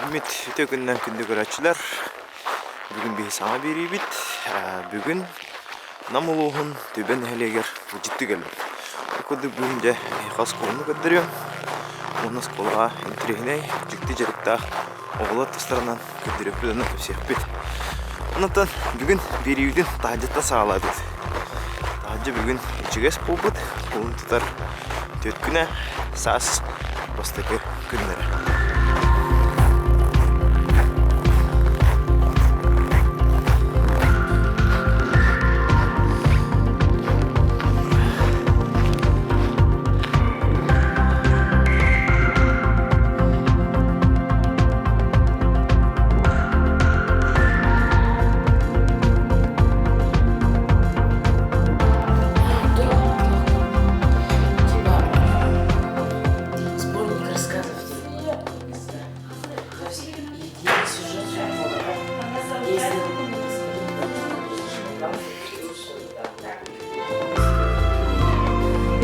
Рахмет, өте күннен күнді көрәтшілер. Бүгін бей саңа берейбіт. Бүгін намылуғын төбен әлегер житті келім. Көді бүгін де қас қолыны көддірем. Оны сколға интерегіней жүкті жерікті оғылы тұстарынан көддірек бүдіні көпсек бет. Онықтан бүгін берейбіден тағжетті сағалады. Тағжы бүгін ечігес бұл бұд. Қолын тұтар төт күні саас бастықы күнлері.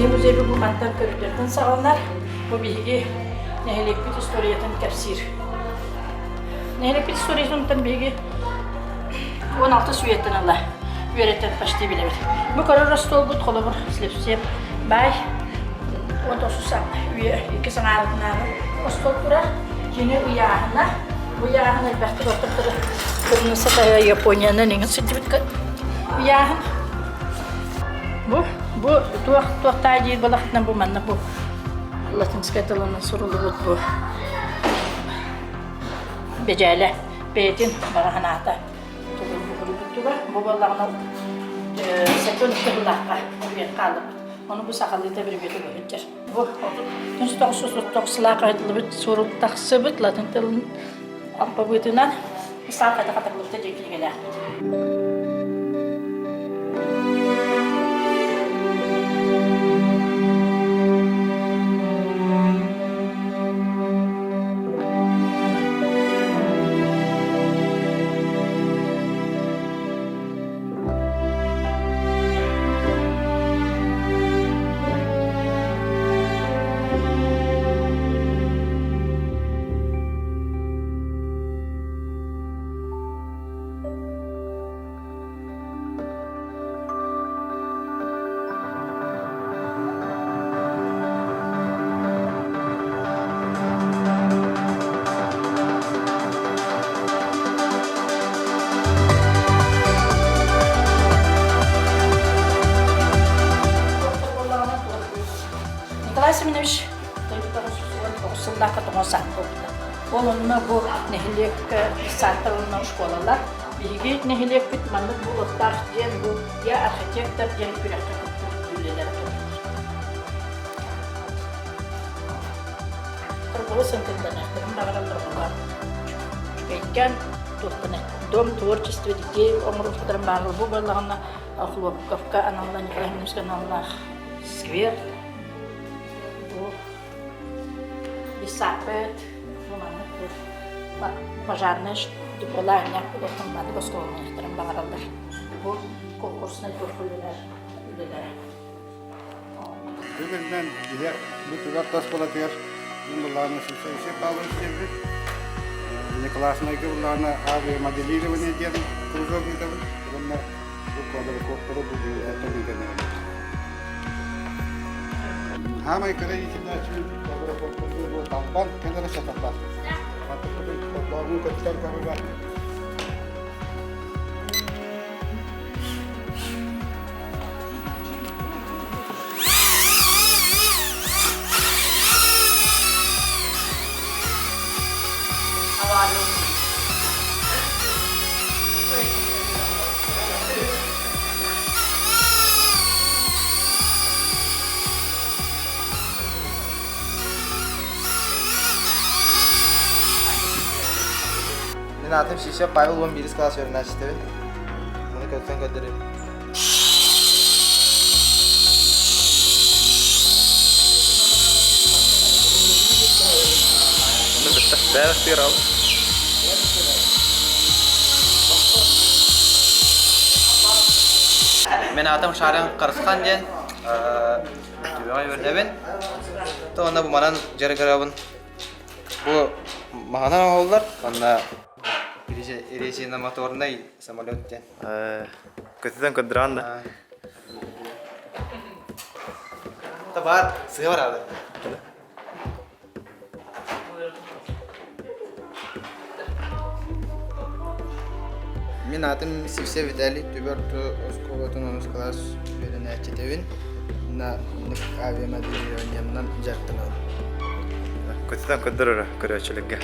Музейбі бұл қанттан көріктерден сағалынар, бұл бейге нәхелекпет историятын кәпсир. Нәхелекпет историятын бейге 16 сүйеттін алла, үйереттен пашти біле бір. Бұл көрі ростол бұд қолы бір слепсеп, бай 19 сағына, үйе 2 саңарығына ростол тұра, жені ұяғына, ұяғына бәқті бақтырдыры. Бірінің сатая Японияны неңін сәді біткін ұяғын. Bu tuaq değil balaqtdan bu manna bu latinska tilinin sorulu bu becale betin barahanata bu balağına sekon kırlaqqa bir qalıb onu bu saqallıda bir beti görəcək bu 1999 qayıtılıb sorul taqsıbıt latin tilinin alfabetindən saqata qataqlıqda çəkilgələ. Klasiminemiş, Sıldak katına saklıktı. Onunla bu nehirlik santralına şkolalar, bilgi nehirlik bitmanlık bu ıhtar diyen bu ya arhitektör diyen kürekte külleleri tutulur. Tırgılı sıntıdan eklerim bağırılır bunlar. Çünkü tuttuğunu, dom tворчество детей, omuruflarım bağırılır. Bu bağırlığına Хлопковка, Анна Николаевна, Анна сквер. Лисапет, пожарный дипломная, куда-то государственная страна багаралдар. Bu konkursuna görüşürler. Bugünden diğer bu tüver tas polatıyor. Bunlarla şey bağlı şeydir. Niklasına bunlarla abi modelирование diyelim. Кружок diyelim. Bunlar bu kadar korkulu bu etkinlikler. Hama yukarı içinde bu tampan kenara çataklar. Babu kaçtan kabul var. Benim adım Şişe Pavel 11. klas öğrencisi. Bunu kötüden gönderirim. Bunu bitti. Beyaz bir al. Benim adım Şaran Karıskan diyen. Түбэ öğrenebin. Onda bu manan jarı garabın. Bu махана олар, анда резина моторный самолет те. Көтеден көддіранда. Табар, сыға барады. Мен атым Севсе Виталий, Түбәрті Осколатын 10 класс берін әтетевін. На авиамоделированиемнан жақтын алып. Көтеден көддірір көрөчілікке.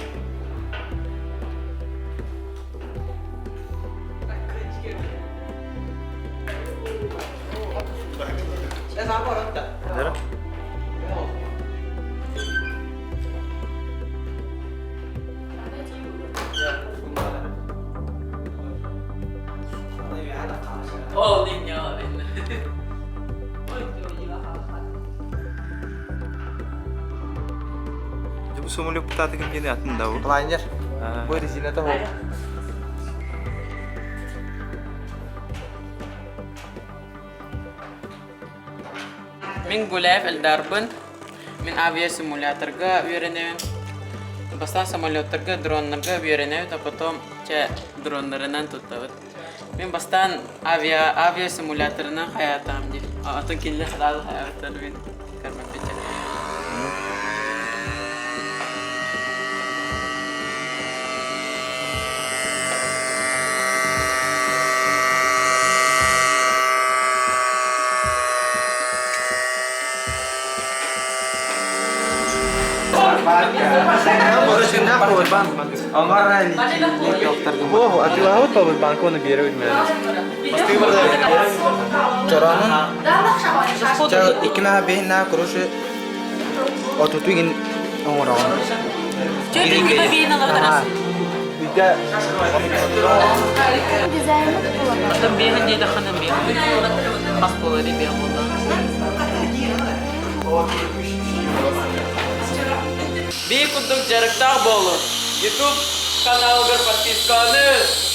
Дәрі? Бұл сомылық бұтаты кім жені атында бұл? Плайнер. Бұл резина та ол. Мен гуляев элдарбын. Мен авиасимуляторга үйренемін. Бастан самолеттерге, дронларга үйренемін, а потом дронларынан тұттавыд. Мен бастан авиасимуляторынан хаятам дейм. Атын келі халал хаятар мен кармап бечер. О, а ты лагут по банку на берег меня. Жоранын. Жа икина бейна куруши. Отутугин оңораган. Икина бейна лавдарас. Үйде Adam beyhan deydi xanım beyhan. Pas bolari beyhan oldu. Bir kutluk jarıkta bolu. YouTube kanalına подписканы.